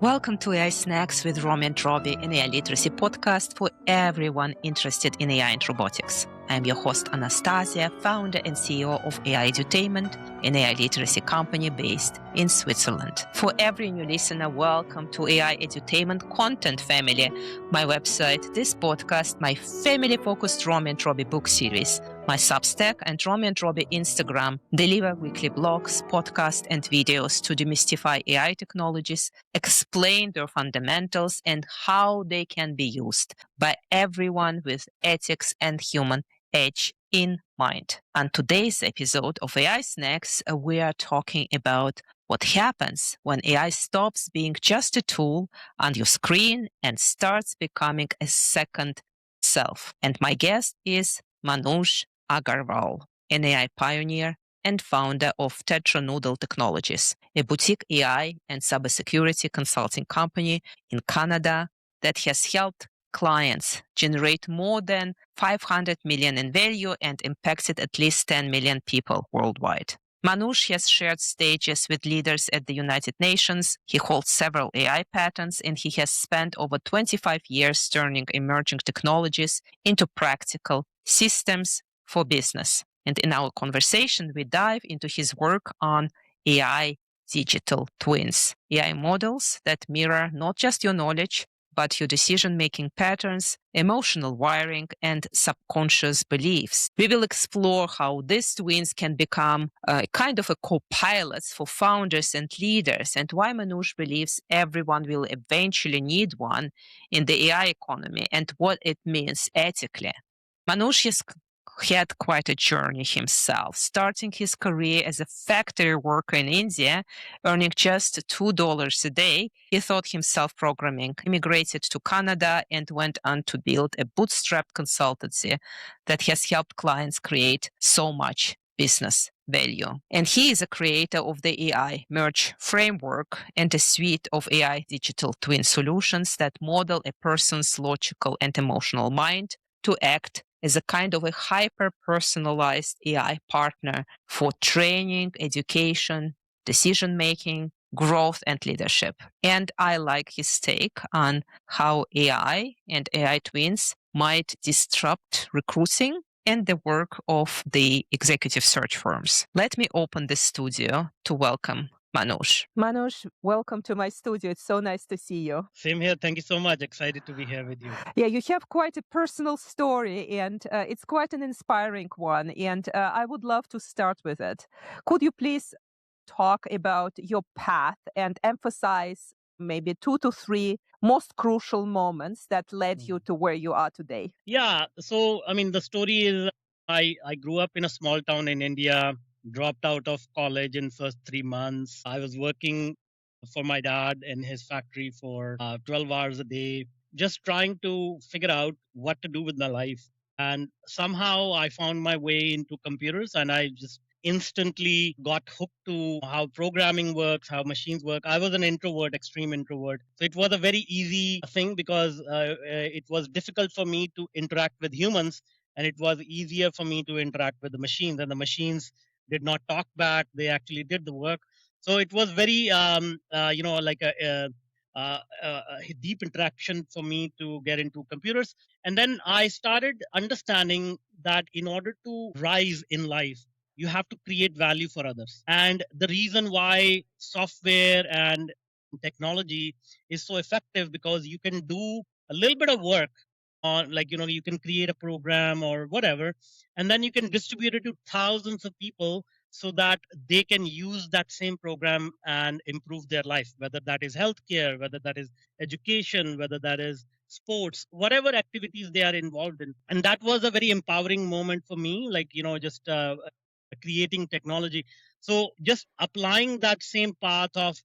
Welcome to AI Snacks with Romy and Roby, an AI literacy podcast for everyone interested in AI and robotics. I'm your host, Anastassia, founder and CEO of AI Edutainment, an AI literacy company based in Switzerland. For every new listener, welcome to AI Edutainment content family, my website, this podcast, my family-focused Romy and Roby book series, my Substack, and Romy and Roby Instagram deliver weekly blogs, podcasts, and videos to demystify AI technologies, explain their fundamentals, and how they can be used by everyone with ethics and human edge in mind. On today's episode of AI Snacks, we are talking about what happens when AI stops being just a tool on your screen and starts becoming a second self. And my guest is Manuj Aggarwal, an AI pioneer and founder of TetraNoodle Technologies, a boutique AI and cybersecurity consulting company in Canada that has helped clients generate more than 500 million in value and impacted at least 10 million people worldwide. Manuj has shared stages with leaders at the United Nations. He holds several AI patents, and he has spent over 25 years turning emerging technologies into practical systems for business. And in our conversation, we dive into his work on AI digital twins, AI models that mirror not just your knowledge, but your decision-making patterns, emotional wiring, and subconscious beliefs. We will explore how these twins can become a kind of a co-pilots for founders and leaders, and why Manuj believes everyone will eventually need one in the AI economy, and what it means ethically. Manuj has had quite a journey himself, starting his career as a factory worker in India, earning just $2 a day. He taught himself programming, immigrated to Canada, and went on to build a bootstrapped consultancy that has helped clients create so much business value. And he is a creator of the AI Merge framework and a suite of AI digital twin solutions that model a person's logical and emotional mind to act as a kind of a hyper-personalized AI partner for training, education, decision-making, growth, and leadership. And I like his take on how AI and AI twins might disrupt recruiting and the work of the executive search firms. Let me open the studio to welcome Manuj. Manuj, welcome to my studio. It's so nice to see you. Same here. Thank you so much. Excited to be here with you. Yeah, you have quite a personal story, and it's quite an inspiring one. And I would love to start with it. Could you please talk about your path and emphasize maybe 2 to 3 most crucial moments that led you to where you are today? Yeah. So, the story is I grew up in a small town in India, dropped out of college in first 3 months. I was working for my dad in his factory for 12 hours a day, just trying to figure out what to do with my life. And somehow I found my way into computers, and I just instantly got hooked to how programming works, how machines work. I was an introvert, extreme introvert. So it was a very easy thing because it was difficult for me to interact with humans, and it was easier for me to interact with the machines. And the machines did not talk back, they actually did the work. So it was very, like a deep interaction for me to get into computers. And then I started understanding that in order to rise in life, you have to create value for others. And the reason why software and technology is so effective, because you can do a little bit of work on, like, you can create a program or whatever, and then you can distribute it to thousands of people so that they can use that same program and improve their life, whether that is healthcare, whether that is education, whether that is sports, whatever activities they are involved in. And that was a very empowering moment for me, like, just creating technology. So just applying that same path of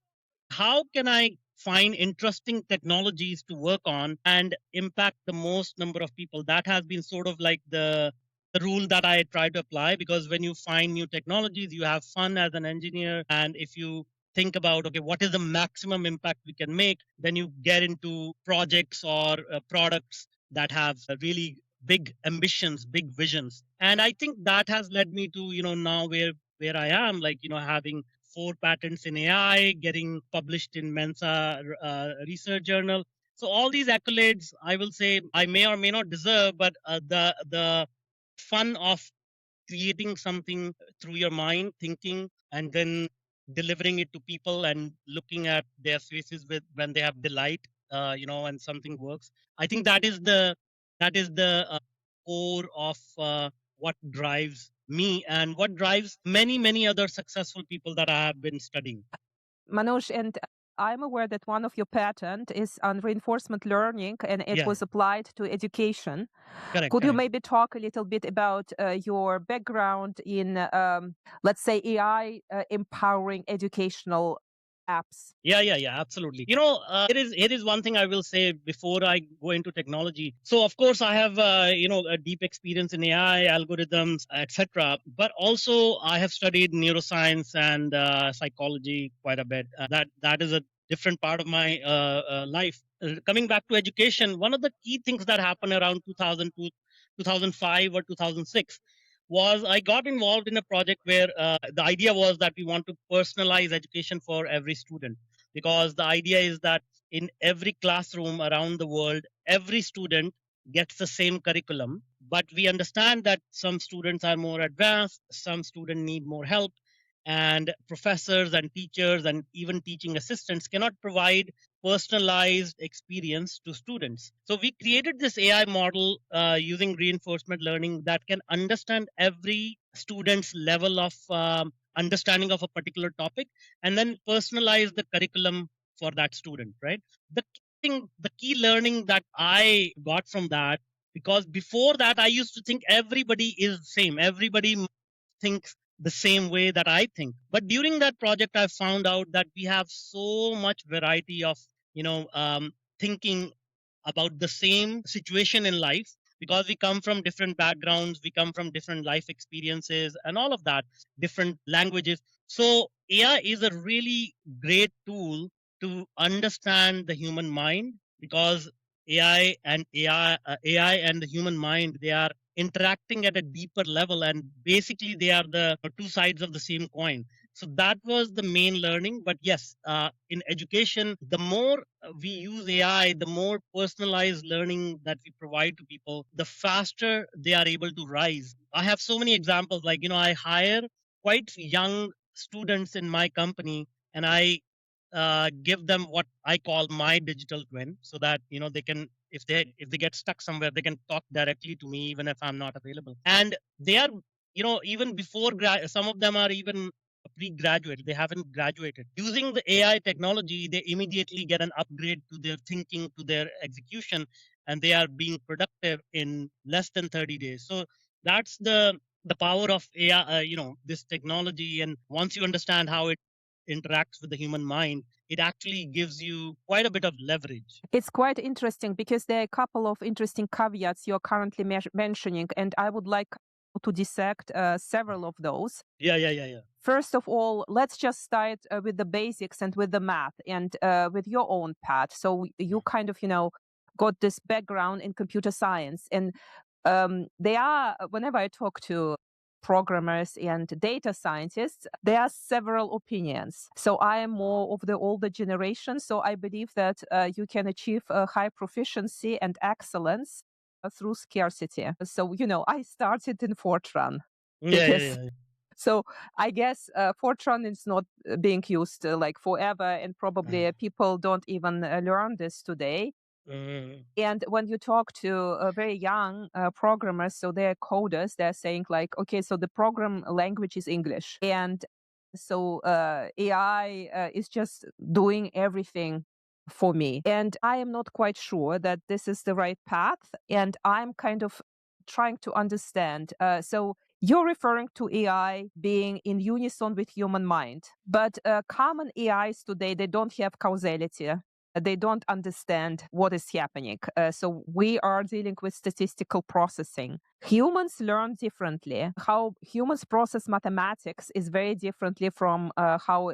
how can I find interesting technologies to work on and impact the most number of people. That has been sort of like the rule that I try to apply, because when you find new technologies, you have fun as an engineer. And if you think about, okay, what is the maximum impact we can make, then you get into projects or products that have really big ambitions, big visions. And I think that has led me to, now where I am, like, having 4 patents in AI, getting published in Mensa Research Journal. So all these accolades, I will say, I may or may not deserve, but the fun of creating something through your mind, thinking, and then delivering it to people and looking at their faces with when they have delight, and something works. I think that is the core of what drives me and what drives many other successful people that I have been studying. Manoj, and I'm aware that one of your patent is on reinforcement learning, and it Yeah, was applied to education. correct, Could you correct. maybe talk a little bit about your background in, let's say, AI empowering educational apps? Yeah, absolutely. Here is one thing I will say before I go into technology. So, of course, I have a deep experience in AI algorithms, etc. But also, I have studied neuroscience and psychology quite a bit. That is a different part of my life. Coming back to education, one of the key things that happened around 2002, 2005, or 2006 was I got involved in a project where the idea was that we want to personalize education for every student, because the idea is that in every classroom around the world, every student gets the same curriculum. But we understand that some students are more advanced, some students need more help, and professors and teachers and even teaching assistants cannot provide personalized experience to students. So we created this AI model using reinforcement learning that can understand every student's level of understanding of a particular topic and then personalize the curriculum for that student, right? The key learning that I got from that, because before that I used to think everybody is same, everybody thinks the same way that I think. But during that project, I found out that we have so much variety of, thinking about the same situation in life, because we come from different backgrounds, we come from different life experiences, and all of that, different languages. So, AI is a really great tool to understand the human mind, because AI and the human mind, they are interacting at a deeper level, and basically they are the two sides of the same coin. So that was the main learning. But yes, in education, the more we use AI, the more personalized learning that we provide to people, the faster they are able to rise. I have so many examples. Like, I hire quite young students in my company, and I give them what I call my digital twin, so that they can, if they get stuck somewhere, they can talk directly to me even if I'm not available. And they are, even before some of them are even pre-graduate, they haven't graduated. Using the AI technology, they immediately get an upgrade to their thinking, to their execution, and they are being productive in less than 30 days. So that's the power of AI, this technology. And once you understand how it interacts with the human mind, it actually gives you quite a bit of leverage. It's quite interesting because there are a couple of interesting caveats you're currently mentioning, and I would like to dissect several of those. Yeah. First of all, let's just start with the basics and with the math and with your own path. So you kind of, got this background in computer science. And they are, whenever I talk to programmers and data scientists, there are several opinions. So I am more of the older generation. So I believe that you can achieve a high proficiency and excellence through scarcity. So, I started in Fortran because Yeah. so I guess Fortran is not being used like forever, and probably people don't even learn this today. Mhm. And when you talk to very young programmers, so they're coders, they're saying like, okay, so the program language is English. And so AI is just doing everything for me. And I am not quite sure that this is the right path. And I'm kind of trying to understand. So you're referring to AI being in unison with human mind. But common AIs today, they don't have causality. They don't understand what is happening. So we are dealing with statistical processing. Humans learn differently. How humans process mathematics is very differently from how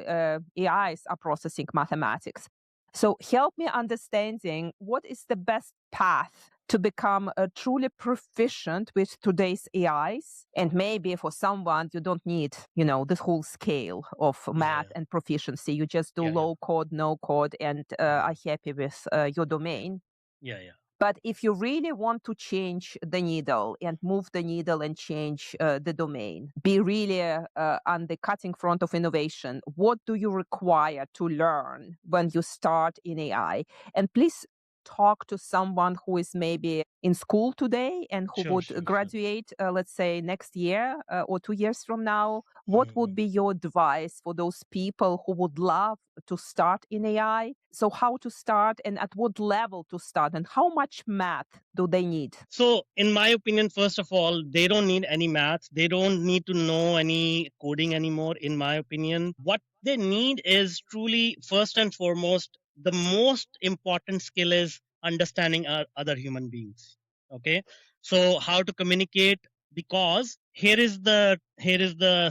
AIs are processing mathematics. So help me understanding what is the best path to become truly proficient with today's AIs. And maybe for someone, you don't need, this whole scale of math and proficiency. You just do low code, no code, and are happy with your domain. Yeah. But if you really want to change the needle and move the needle and change the domain, be really on the cutting front of innovation, what do you require to learn when you start in AI? And please talk to someone who is maybe in school today and who would graduate, let's say, next year or 2 years from now. What would be your advice for those people who would love to start in AI? So how to start and at what level to start and how much math do they need? So, in my opinion, first of all, they don't need any maths. They don't need to know any coding anymore, in my opinion. What they need is truly, first and foremost, the most important skill is understanding other human beings. Okay. So, how to communicate? Because here is the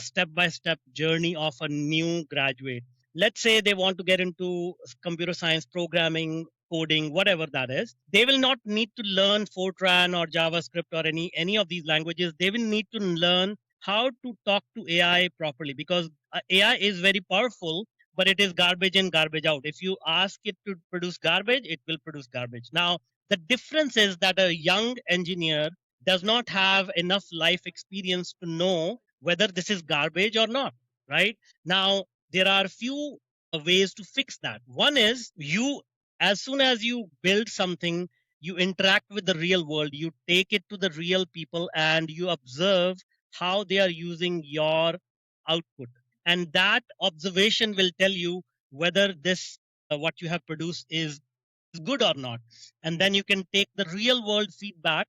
step by step journey of a new graduate. Let's say they want to get into computer science programming, coding, whatever that is. They will not need to learn Fortran or JavaScript or any of these languages. They will need to learn how to talk to AI properly, because AI is very powerful, but it is garbage in, garbage out. If you ask it to produce garbage, it will produce garbage. Now, the difference is that a young engineer does not have enough life experience to know whether this is garbage or not. Right now, there are few ways to fix that. One is, as soon as you build something, you interact with the real world, you take it to the real people, and you observe how they are using your output. And that observation will tell you whether this, what you have produced, is good or not. And then you can take the real world feedback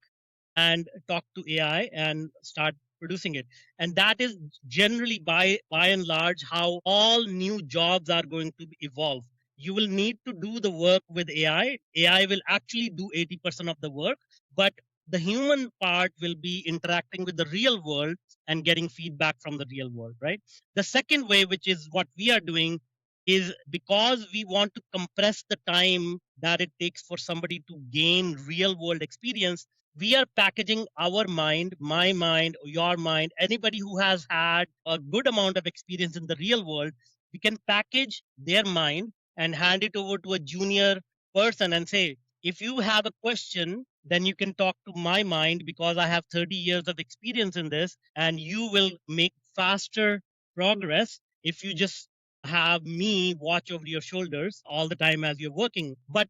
and talk to AI and start producing it. And that is generally, by and large, how all new jobs are going to evolve. You will need to do the work with AI. AI will actually do 80% of the work, but the human part will be interacting with the real world and getting feedback from the real world, right? The second way, which is what we are doing, is because we want to compress the time that it takes for somebody to gain real world experience. We are packaging our mind, my mind, your mind, anybody who has had a good amount of experience in the real world. We can package their mind and hand it over to a junior person and say, if you have a question, then you can talk to my mind, because I have 30 years of experience in this, and you will make faster progress if you just have me watch over your shoulders all the time as you're working. But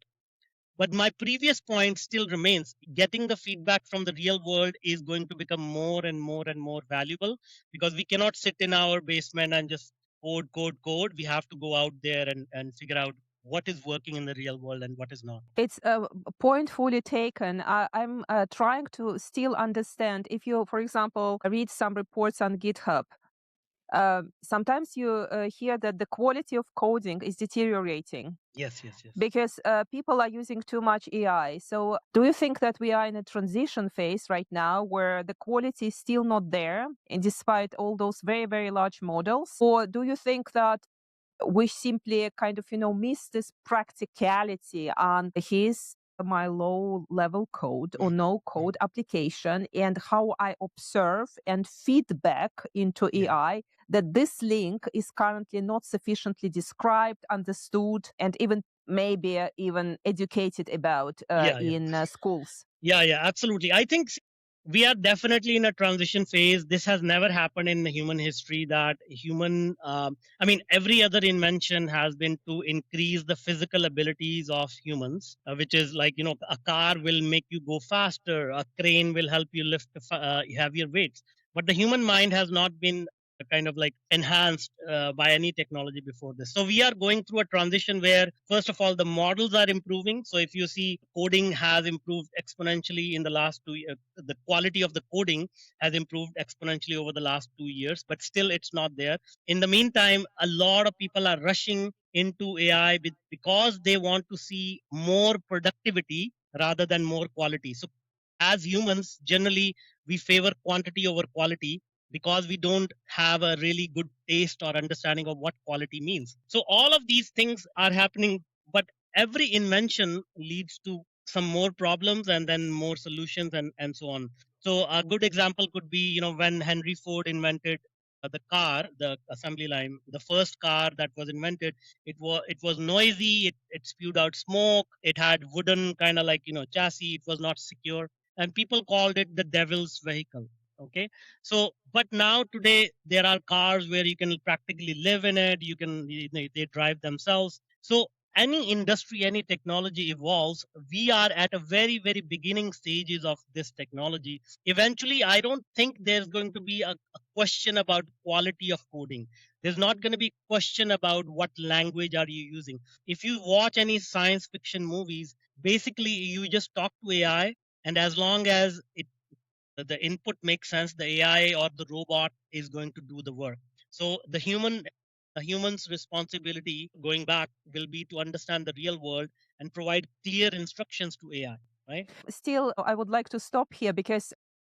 my previous point still remains. Getting the feedback from the real world is going to become more and more and more valuable, because we cannot sit in our basement and just code. We have to go out there and figure out what is working in the real world and what is not. It's a point fully taken. I'm trying to still understand. If you, for example, read some reports on GitHub, sometimes you hear that the quality of coding is deteriorating. Yes. Because people are using too much AI. So do you think that we are in a transition phase right now where the quality is still not there, and despite all those very, very large models? Or do you think that we simply kind of, miss this practicality on my low level code or no code application, and how I observe and feedback into AI that this link is currently not sufficiently described, understood, and maybe even educated about in schools? Yeah, absolutely. I think we are definitely in a transition phase. This has never happened in human history, that every other invention has been to increase the physical abilities of humans, which is like, a car will make you go faster, a crane will help you lift heavier weights. But the human mind has not been kind of like enhanced by any technology before this. So we are going through a transition where, first of all, the models are improving. So if you see, coding has improved exponentially in the last 2 years. The quality of the coding has improved exponentially over the last 2 years, but still it's not there. In the meantime, a lot of people are rushing into AI because they want to see more productivity rather than more quality. So as humans, generally, we favor quantity over quality, because we don't have a really good taste or understanding of what quality means. So all of these things are happening, but every invention leads to some more problems and then more solutions and so on. So a good example could be, when Henry Ford invented the car, the assembly line, the first car that was invented, it was noisy, it spewed out smoke, it had wooden kind of like, chassis, it was not secure, and people called it the devil's vehicle. Okay, so but now today there are cars where you can practically live in it, they drive themselves. So any industry, any technology evolves, we are at a very, very beginning stages of this technology. Eventually, I don't think there's going to be a question about quality of coding. There's not going to be question about what language are you using. If you watch any science fiction movies, basically you just talk to AI, and as long as the input makes sense, the AI or the robot is going to do the work. So the human's responsibility going back will be to understand the real world and provide clear instructions to AI, right? Still, I would like to stop here because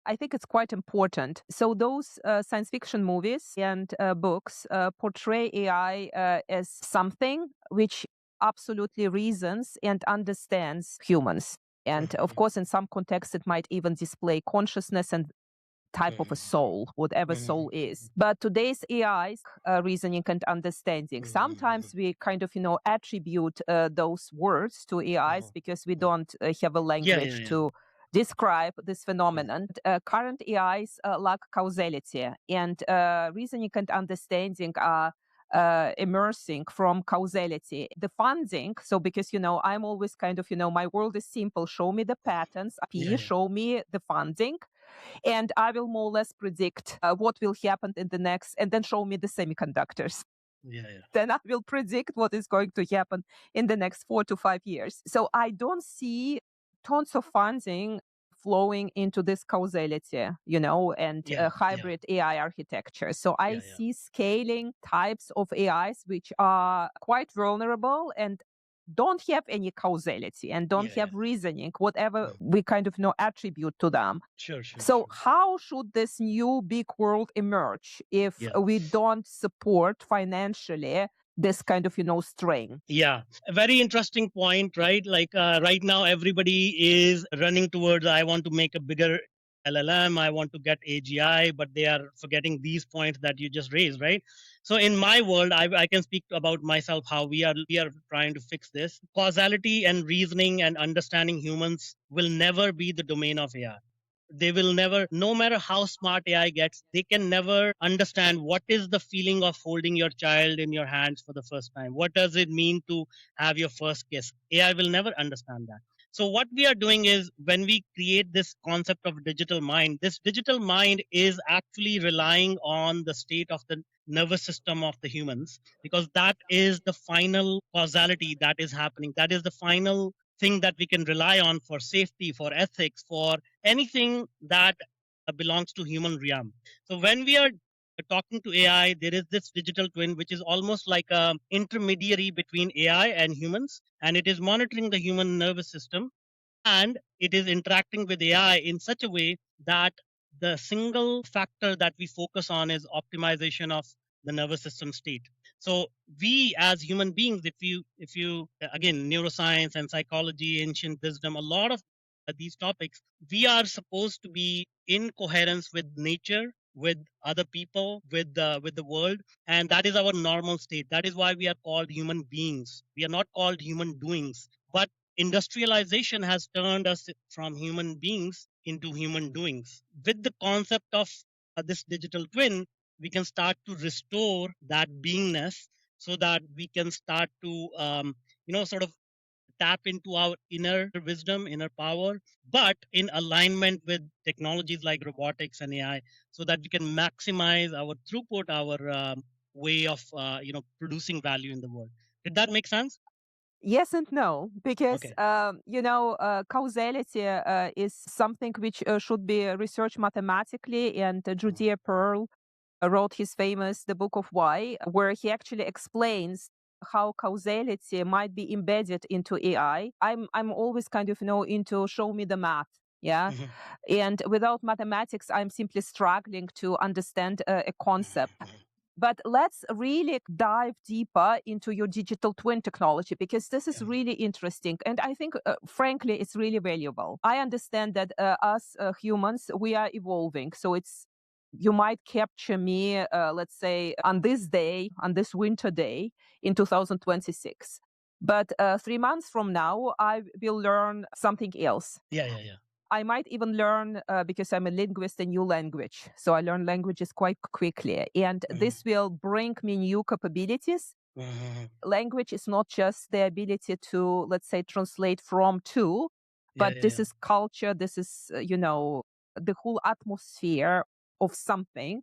I think it's quite important. So, those science fiction movies and books portray AI as something which absolutely reasons and understands humans. And of Mhm, course, in some contexts, it might even display consciousness and type of a mhm, soul, whatever mhm, soul is. But today's AI's reasoning and understanding, mhm, sometimes mhm, we kind of, attribute those words to AIs mhm, because we mhm. don't have a Yeah, yeah, language yeah, to describe this yeah, phenomenon. Current AIs lack causality, and reasoning and understanding are immersing from causality. The funding, so because, I'm always kind of, my world is simple. Show me the patterns, yeah, yeah, show me the funding, and I will more or less predict what will happen in the next, and then show me the semiconductors. yeah, yeah, Then I will predict what is going to happen in the next 4 to 5 years. So I don't see tons of funding flowing into this causality, and yeah, yeah, hybrid AI architecture. So I yeah, yeah, see scaling types of AIs which are quite vulnerable and don't have any causality and don't yeah, yeah. have reasoning, whatever Mm. we kind of attribute to them. Sure, sure, So, sure. how should this new big world emerge if Yeah. we don't support financially this kind of, strain? Yeah, a very interesting point, right? Like right now, everybody is running towards, I want to make a bigger LLM, I want to get AGI, but they are forgetting these points that you just raised, right? So in my world, I can speak about myself how we are trying to fix this. Causality and reasoning and understanding humans will never be the domain of AI. They will never, no matter how smart AI gets, they can never understand what is the feeling of holding your child in your hands for the first time. What does it mean to have your first kiss? AI will never understand that. So what we are doing is, when we create this concept of digital mind, this digital mind is actually relying on the state of the nervous system of the humans, because that is the final causality that is happening. That is the final thing that we can rely on for safety, for ethics, for anything that belongs to human realm. So when we are talking to AI, there is this digital twin which is almost like a intermediary between AI and humans, and it is monitoring the human nervous system, and it is interacting with AI in such a way that the single factor that we focus on is optimization of the nervous system state. So we as human beings, if you again, neuroscience and psychology, ancient wisdom, a lot of these topics, we are supposed to be in coherence with nature, with other people, with the world, and that is our normal state. That is why we are called human beings. We are not called human doings. But industrialization has turned us from human beings into human doings. With the concept of this digital twin, we can start to restore that beingness, so that we can start to sort of tap into our inner wisdom, inner power, but in alignment with technologies like robotics and AI, so that we can maximize our throughput, our way of producing value in the world. Did that make sense? Yes and no, because Okay. causality is something which should be researched mathematically. And Mm, Judea Pearl wrote his famous The Book of Why, where he actually explains how causality might be embedded into AI. I'm always kind of into show me the math. Yeah. mhm, And without mathematics, I'm simply struggling to understand a concept. mhm, But let's really dive deeper into your digital twin technology, because this is really interesting. And I think, frankly, it's really valuable. I understand that us humans, we are evolving. So you might capture me, let's say, on this day, on this winter day in 2026. But 3 months from now, I will learn something else. Yeah. I might even learn, because I'm a linguist, a new language. So I learn languages quite quickly. And this will bring me new capabilities. Language is not just the ability to, let's say, translate from to, but this is culture. This is, the whole atmosphere of something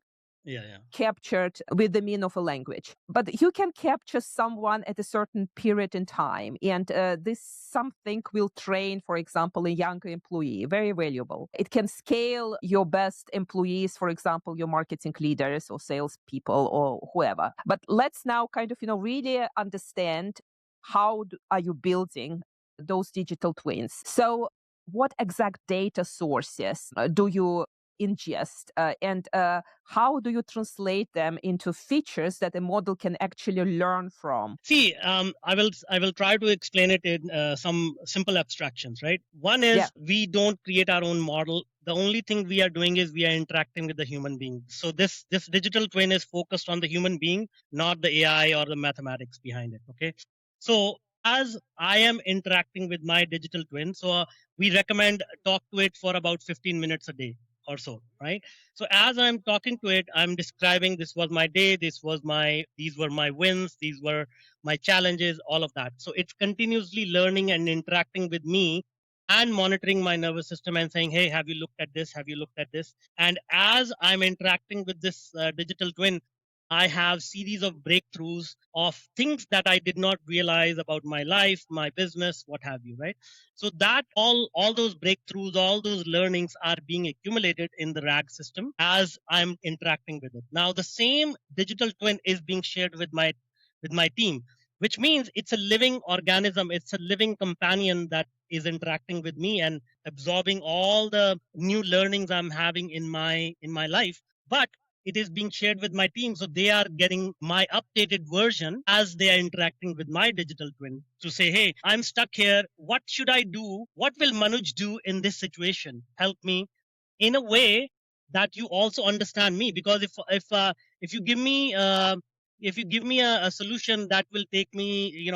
captured with the meaning of a language. But you can capture someone at a certain period in time. And this something will train, for example, a younger employee, very valuable. It can scale your best employees, for example, your marketing leaders or salespeople or whoever. But let's now kind of, really understand how are you building those digital twins. So what exact data sources do you ingest, and how do you translate them into features that a model can actually learn from? See, I will try to explain it in some simple abstractions, right? One is we don't create our own model. The only thing we are doing is we are interacting with the human being. So this digital twin is focused on the human being, not the AI or the mathematics behind it. Okay, so as I am interacting with my digital twin, so we recommend talk to it for about 15 minutes a day or so, right? So as I'm talking to it, I'm describing this was my day, these were my wins, these were my challenges, all of that. So it's continuously learning and interacting with me and monitoring my nervous system and saying, hey, have you looked at this? Have you looked at this? And as I'm interacting with this digital twin, I have series of breakthroughs of things that I did not realize about my life, my business, what have you, right? So that all those breakthroughs, all those learnings are being accumulated in the RAG system as I'm interacting with it. Now the same digital twin is being shared with my team, which means it's a living organism, it's a living companion that is interacting with me and absorbing all the new learnings I'm having in my life. But it is being shared with my team, so they are getting my updated version as they are interacting with my digital twin to say, hey, I'm stuck here, what should I do, what will Manuj do in this situation, help me in a way that you also understand me. Because if you give me a solution that will take me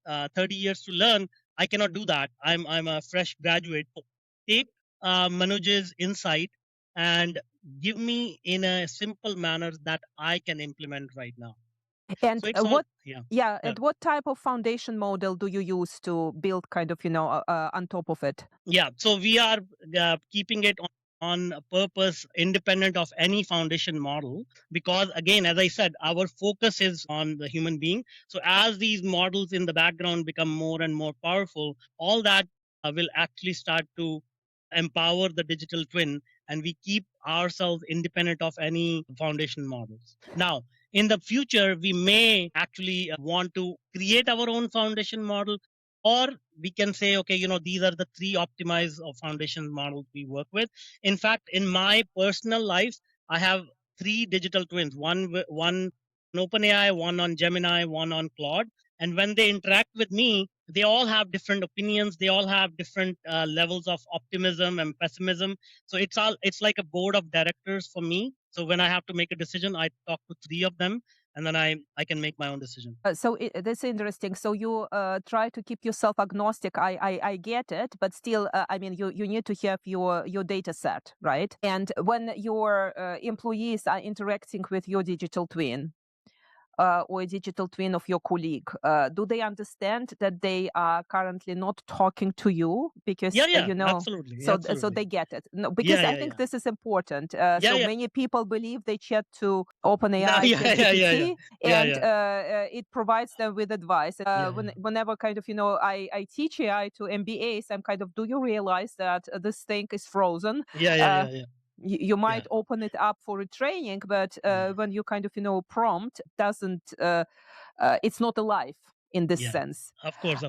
30 years to learn, I cannot do that. I'm a fresh graduate. Take Manoj's insight and give me in a simple manner that I can implement right now. And So it's all and what type of foundation model do you use to build kind of, on top of it? Yeah, so we are keeping it on purpose independent of any foundation model, because again, as I said, our focus is on the human being. So as these models in the background become more and more powerful, all that will actually start to empower the digital twin, and we keep ourselves independent of any foundation models. Now in the future, we may actually want to create our own foundation model, or we can say, okay, these are the three optimized foundation models we work with. In fact, in my personal life, I have three digital twins, one on OpenAI, one on Gemini, one on Claude. And when they interact with me, they all have different opinions, they all have different levels of optimism and pessimism. So it's like a board of directors for me. So when I have to make a decision, I talk to three of them, and then I can make my own decision. So that's interesting. So you try to keep yourself agnostic. I get it, but still, I mean, you need to have your data set, right? And when your employees are interacting with your digital twin, or a digital twin of your colleague, do they understand that they are currently not talking to you? Because absolutely, so absolutely. they get it. No, because I think this is important. Many people believe they chat to OpenAI, ChatGPT, and it provides them with advice. Whenever kind of I teach AI to MBAs, I'm kind of, do you realize that this thing is frozen? You might open it up for a training, but when you kind of prompt, doesn't it's not alive in this sense. Of course.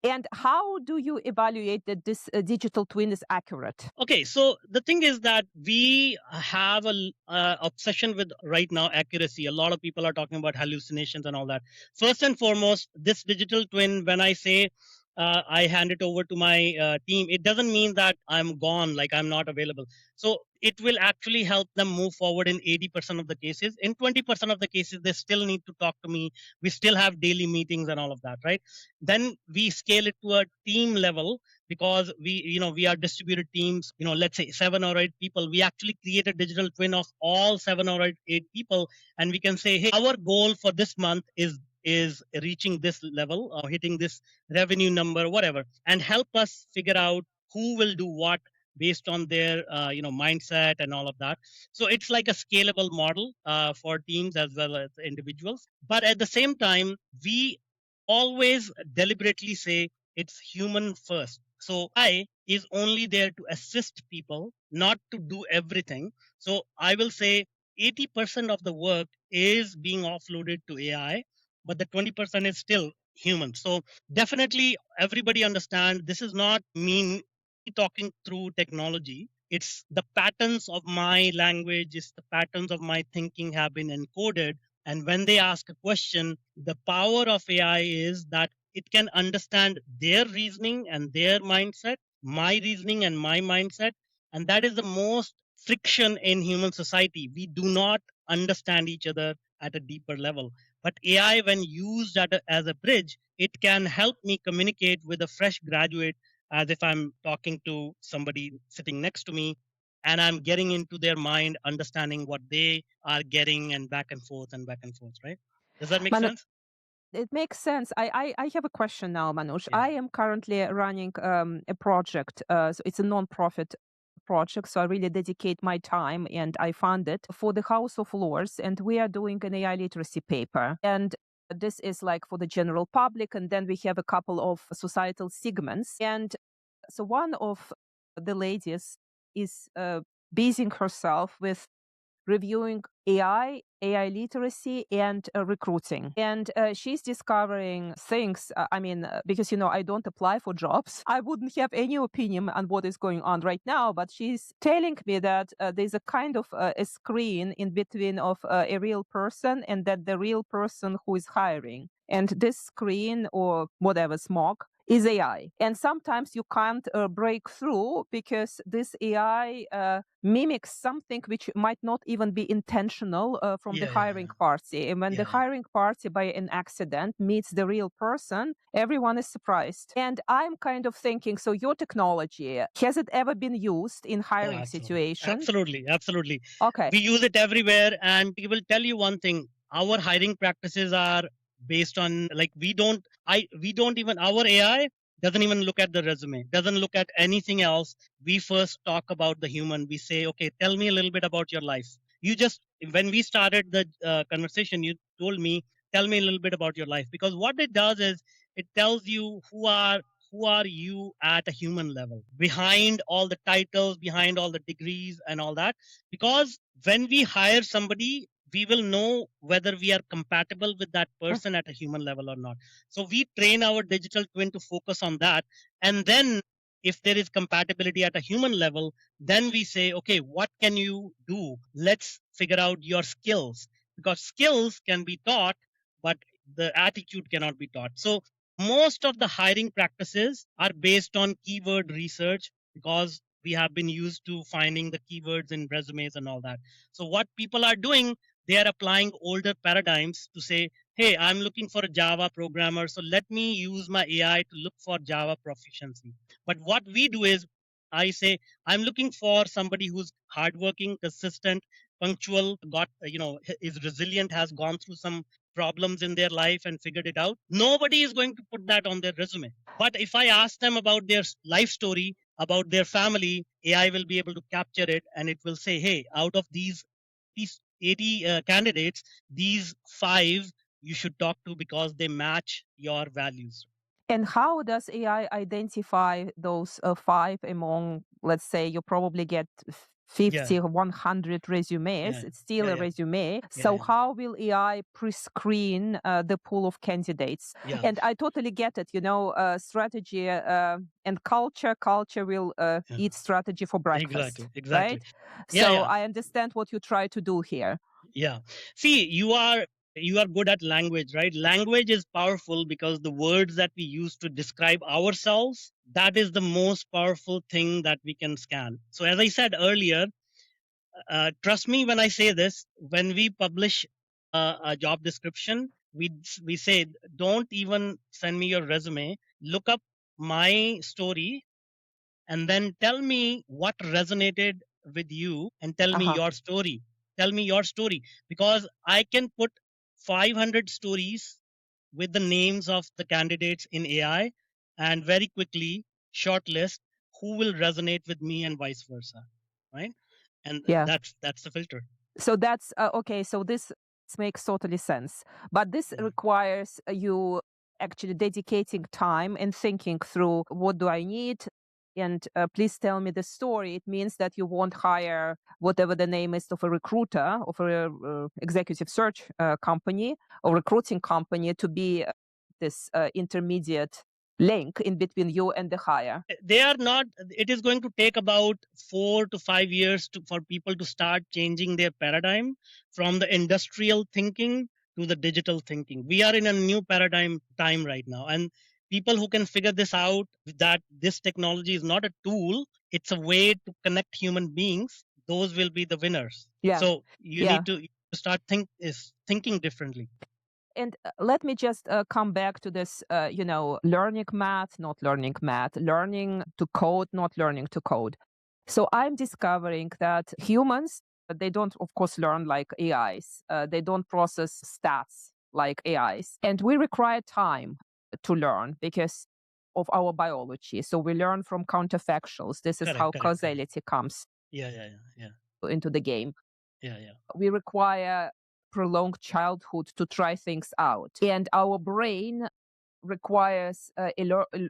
And how do you evaluate that this digital twin is accurate? Okay, so the thing is that we have a obsession with right now accuracy. A lot of people are talking about hallucinations and all that. First and foremost, this digital twin, when I say I hand it over to my team, it doesn't mean that I'm gone, like I'm not available. So it will actually help them move forward in 80% of the cases. In 20% of the cases, they still need to talk to me. We still have daily meetings and all of that, right? Then we scale it to a team level, because we are distributed teams, let's say 7 or 8 people. We actually create a digital twin of all 7 or 8 people, and we can say, hey, our goal for this month is reaching this level or hitting this revenue number, whatever, and help us figure out who will do what based on their mindset and all of that. So it's like a scalable model for teams as well as individuals. But at the same time, we always deliberately say it's human first. So I is only there to assist people, not to do everything. So I will say 80% of the work is being offloaded to AI, but the 20% is still human. So definitely everybody understand this is not me talking through technology. It's the patterns of my language, it's the patterns of my thinking have been encoded. And when they ask a question, the power of AI is that it can understand their reasoning and their mindset, my reasoning and my mindset. And that is the most friction in human society. We do not understand each other at a deeper level. But AI, when used as a bridge, it can help me communicate with a fresh graduate as if I'm talking to somebody sitting next to me, and I'm getting into their mind, understanding what they are getting, and back and forth, right? Does that make sense? It makes sense. I have a question now, Manuj. Yeah. I am currently running a project. So it's a non-profit project. So I really dedicate my time and I fund it for the House of Lords. And we are doing an AI literacy paper. And this is like for the general public. And then we have a couple of societal segments. And so one of the ladies is busying herself with reviewing AI literacy, and recruiting. And she's discovering things. Because, I don't apply for jobs. I wouldn't have any opinion on what is going on right now, but she's telling me that there's a kind of a screen in between of a real person and that the real person who is hiring. And this screen or whatever smog is AI. And sometimes you can't break through because this AI mimics something which might not even be intentional from the hiring party. And when the hiring party by an accident meets the real person, everyone is surprised. And I'm kind of thinking, so your technology, has it ever been used in hiring situations? Absolutely. Okay. We use it everywhere, and we will tell you one thing: our hiring practices are based on, like, we don't even, our AI doesn't even look at the resume, doesn't look at anything else. We first talk about the human. We say, okay, tell me a little bit about your life. You just, when we started the conversation, you told me, tell me a little bit about your life, because what it does is it tells you who are you at a human level, behind all the titles, behind all the degrees and all that. Because when we hire somebody, we will know whether we are compatible with that person at a human level or not. So we train our digital twin to focus on that. And then if there is compatibility at a human level, then we say, okay, what can you do? Let's figure out your skills, because skills can be taught, but the attitude cannot be taught. So most of the hiring practices are based on keyword research, because we have been used to finding the keywords in resumes and all that. So what people are doing, they are applying older paradigms to say, hey, I'm looking for a Java programmer, so let me use my AI to look for Java proficiency. But what we do is, I say, I'm looking for somebody who's hardworking, consistent, punctual, got, is resilient, has gone through some problems in their life and figured it out. Nobody is going to put that on their resume. But if I ask them about their life story, about their family, AI will be able to capture it, and it will say, hey, out of these 80 candidates, these 5 you should talk to because they match your values. And how does AI identify those 5 among, let's say, you probably get 50, 100 resumes. It's still a resume. So how will AI pre-screen the pool of candidates? And I totally get it. Strategy and culture. Culture will eat strategy for breakfast. Exactly. Right? So I understand what you try to do here. Yeah. See, you are good at language, right? Language is powerful because the words that we use to describe ourselves, that is the most powerful thing that we can scan. So as I said earlier, trust me when I say this, when we publish a job description, we say, don't even send me your resume, look up my story and then tell me what resonated with you and tell me your story. Tell me your story, because I can put 500 stories with the names of the candidates in AI and very quickly shortlist who will resonate with me and vice versa, right? And that's the filter. So that's okay. So this makes totally sense, but this requires you actually dedicating time and thinking through what do I need. And please tell me the story. It means that you won't hire whatever the name is of a recruiter, of a executive search company or recruiting company to be this intermediate link in between you and the hire. They are not. It is going to take about 4 to 5 years for people to start changing their paradigm from the industrial thinking to the digital thinking. We are in a new paradigm time right now, and people who can figure this out, that this technology is not a tool, it's a way to connect human beings, those will be the winners. So you need to start thinking differently. And let me just come back to this, learning math, not learning math, learning to code, not learning to code. So I'm discovering that humans, they don't, of course, learn like AIs. They don't process stats like AIs. And we require time to learn because of our biology. So we learn from counterfactuals. This is how causality comes into the game. We require prolonged childhood to try things out. And our brain requires a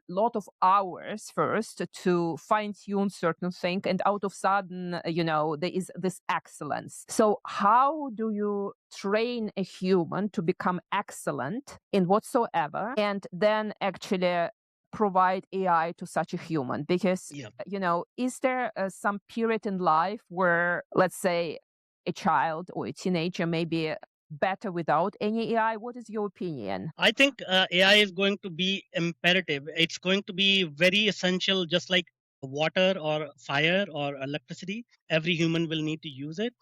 lot of hours first to fine-tune certain thing, and out of sudden there is this excellence. So how do you train a human to become excellent in whatsoever and then actually provide AI to such a human? Because is there some period in life where, let's say, a child or a teenager may be better without any AI? What is your opinion? I think AI is going to be imperative. It's going to be very essential, just like water or fire or electricity. Every human will need to use it.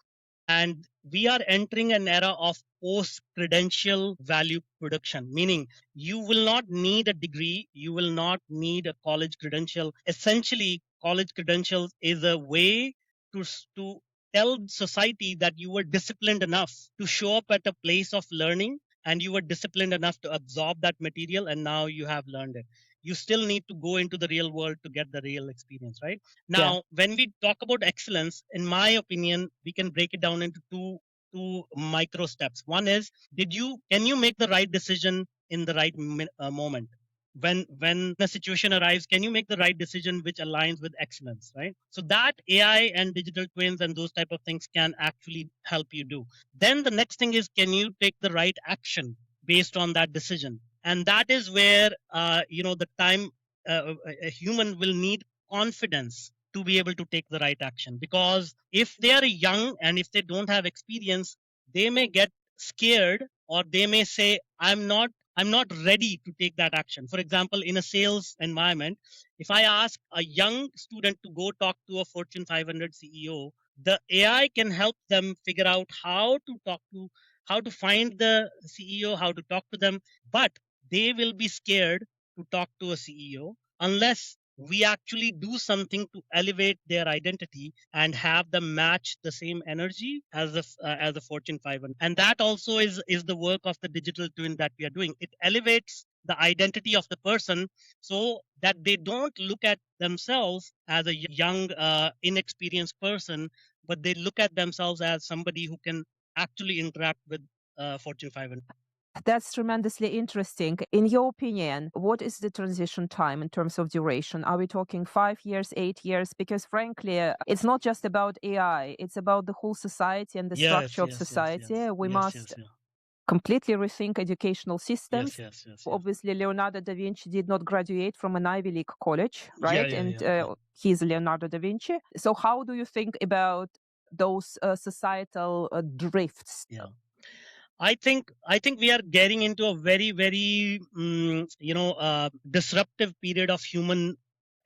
And we are entering an era of post credential value production, meaning you will not need a degree, you will not need a college credential. Essentially, college credentials is a way to tell society that you were disciplined enough to show up at a place of learning, and you were disciplined enough to absorb that material, and now you have learned it. You still need to go into the real world to get the real experience, right? Now, when we talk about excellence, in my opinion, we can break it down into two micro steps. One is, can you make the right decision in the right moment? When a situation arrives, can you make the right decision which aligns with excellence, right? So that AI and digital twins and those type of things can actually help you do. Then the next thing is, can you take the right action based on that decision? And that is where the time a human will need confidence to be able to take the right action, because if they are young and if they don't have experience, they may get scared, or they may say, I'm not ready to take that action. For example, in a sales environment, if I ask a young student to go talk to a Fortune 500 CEO, the AI can help them figure out how to find the CEO, how to talk to them, but they will be scared to talk to a CEO unless we actually do something to elevate their identity and have them match the same energy as the Fortune 500. And that also is the work of the digital twin that we are doing. It elevates the identity of the person so that they don't look at themselves as a young inexperienced person, but they look at themselves as somebody who can actually interact with Fortune 500. That's tremendously interesting. In your opinion, what is the transition time in terms of duration? Are we talking 5 years, 8 years? Because frankly, it's not just about AI, it's about the whole society and the Yes, structure of yes, yes, society. yes, We yes, must yes, yeah. completely rethink educational Yes, systems. yes, yes, yes. Obviously, Leonardo da Vinci did not graduate from an Ivy League college, Yeah, right? yeah, And yeah, yeah. he's Leonardo da Vinci. So, how do you think about those societal drifts? Yeah. I think we are getting into a very very disruptive period of human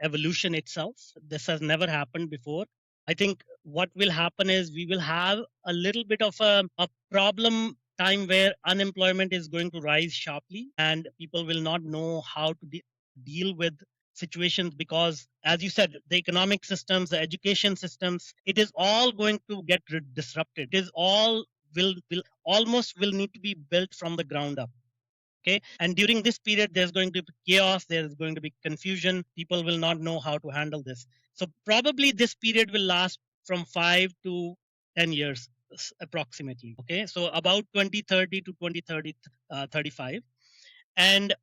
evolution itself. This has never happened before. I think what will happen is we will have a little bit of a problem time where unemployment is going to rise sharply and people will not know how to deal with situations because as you said the economic systems, the education systems, it is all going to get disrupted. It is all will almost will need to be built from the ground up. Okay, and during this period there's going to be chaos, there's going to be confusion, people will not know how to handle this. So probably this period will last from 5 to 10 years approximately. Okay, so about 2030 to 2030 35. And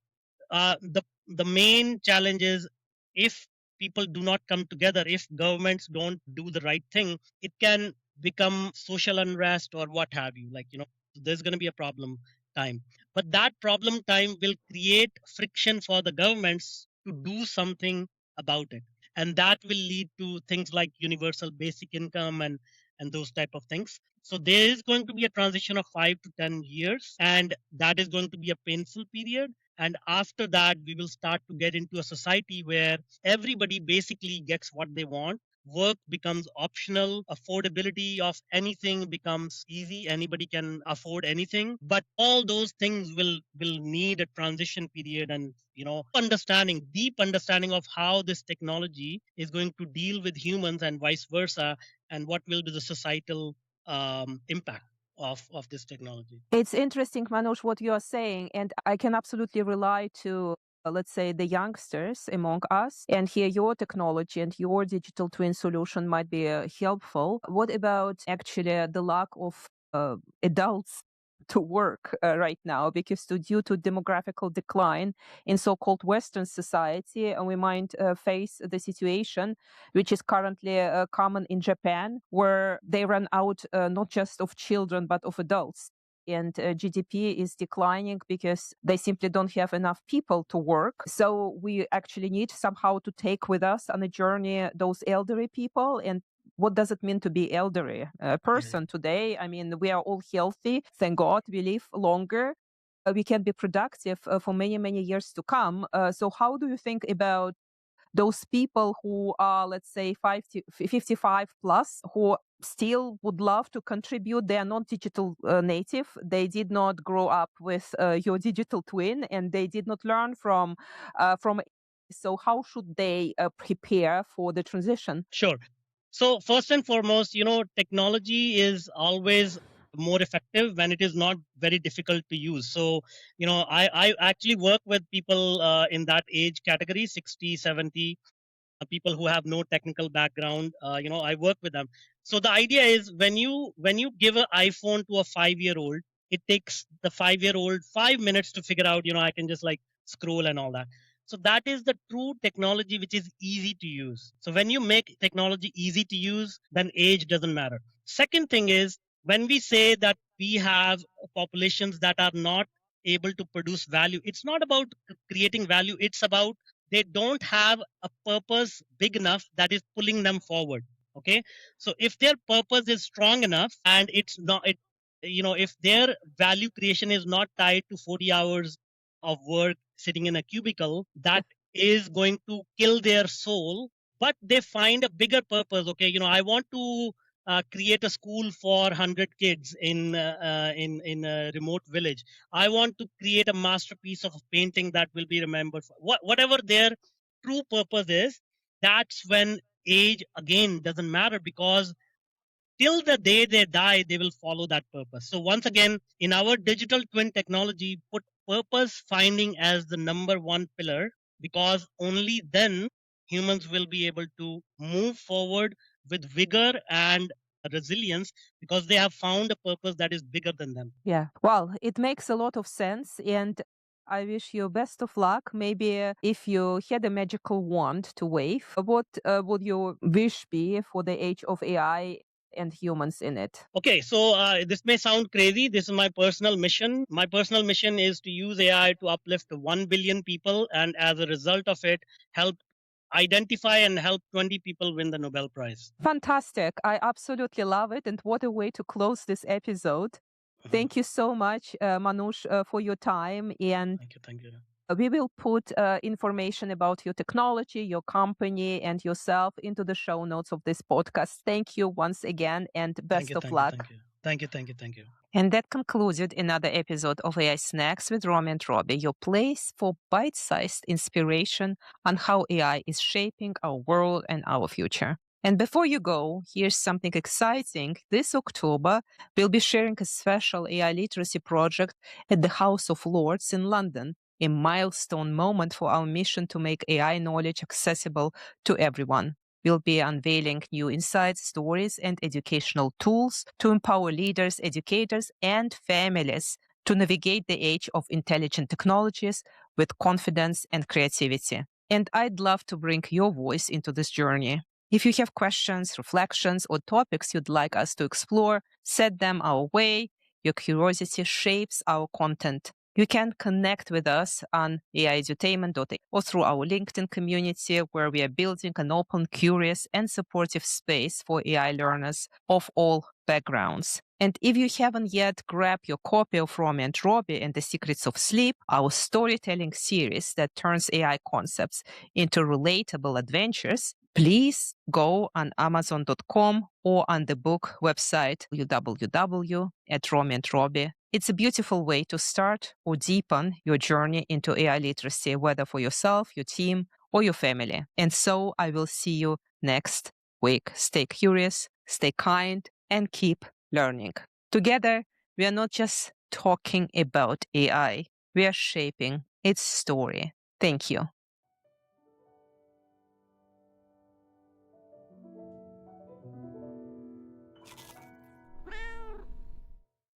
the main challenge is if people do not come together, if governments don't do the right thing, it can become social unrest or what have you. Like, there's going to be a problem time. But that problem time will create friction for the governments to do something about it. And that will lead to things like universal basic income and those type of things. So there is going to be a transition of 5 to 10 years, and that is going to be a painful period. And after that we will start to get into a society where everybody basically gets what they want. Work becomes optional, affordability of anything becomes easy, anybody can afford anything. But all those things will need a transition period, and deep understanding of how this technology is going to deal with humans and vice versa, and what will be the societal impact of this technology. It's interesting, Manoj, what you are saying, and I can absolutely rely to, let's say, the youngsters among us, and here your technology and your digital twin solution might be helpful. What about actually the lack of adults to work right now? Because due to demographical decline in so-called Western society, we might face the situation which is currently common in Japan, where they run out not just of children but of adults, and GDP is declining because they simply don't have enough people to work. So we actually need somehow to take with us on a journey those elderly people. And what does it mean to be elderly Yeah. person today? I mean, we are all healthy, thank God. We live longer. We can be productive for many, many years to come. So how do you think about those people who are, let's say, 55 plus, who still would love to contribute? They are not digital native. They did not grow up with your digital twin, and they did not learn from. So how should they prepare for the transition? Sure. So first and foremost, technology is always more effective when it is not very difficult to use. So, I actually work with people in that age category, 60, 70, people who have no technical background. I work with them. So the idea is when you give an iPhone to a 5-year-old, it takes the 5-year-old 5 minutes to figure out. I can just like scroll and all that. So that is the true technology which is easy to use. So when you make technology easy to use, then age doesn't matter. Second thing is when we say that we have populations that are not able to produce value, it's not about creating value. It's about they don't have a purpose big enough that is pulling them forward. Okay, so if their purpose is strong enough and it's not it if their value creation is not tied to 40 hours of work sitting in a cubicle, that is going to kill their soul. But they find a bigger purpose. Okay, I want to create a school for 100 kids in a remote village. I want to create a masterpiece of a painting that will be remembered for whatever their true purpose is. That's when age again doesn't matter, because till the day they die, they will follow that purpose. So once again, in our digital twin technology, put purpose finding as the number one pillar, because only then humans will be able to move forward with vigor and resilience because they have found a purpose that is bigger than them. Yeah. Well, it makes a lot of sense. And I wish you best of luck. Maybe if you had a magical wand to wave, what would your wish be for the age of AI and humans in it? Okay, so this may sound crazy. This is my personal mission. My personal mission is to use AI to uplift 1 billion people, and as a result of it, help identify and help 20 people win the Nobel Prize. Fantastic. I absolutely love it. And what a way to close this episode. Mhm. Thank you so much, Manuj, for your time. And Thank you. Thank you. we will put information about your technology, your company, and yourself into the show notes of this podcast. Thank you once again, and Thank best you. of Thank you. luck. Thank you. Thank you. Thank you. Thank you. And that concluded another episode of AI Snacks with Romy and Roby, your place for bite-sized inspiration on how AI is shaping our world and our future. And before you go, here's something exciting. This October, we'll be sharing a special AI literacy project at the House of Lords in London, a milestone moment for our mission to make AI knowledge accessible to everyone. We'll be unveiling new insights, stories, and educational tools to empower leaders, educators, and families to navigate the age of intelligent technologies with confidence and creativity. And I'd love to bring your voice into this journey. If you have questions, reflections, or topics you'd like us to explore, send them our way. Your curiosity shapes our content. You can connect with us on aiedutainment.ai or through our LinkedIn community, where we are building an open, curious, and supportive space for AI learners of all backgrounds. And if you haven't yet grabbed your copy of Romy and Roby and the Secrets of Sleep, our storytelling series that turns AI concepts into relatable adventures, please go on Amazon.com or on the book website www.romyandroby. It's a beautiful way to start or deepen your journey into AI literacy, whether for yourself, your team, or your family. And so I will see you next week. Stay curious, stay kind, and keep learning. Together, we are not just talking about AI, we are shaping its story. Thank you.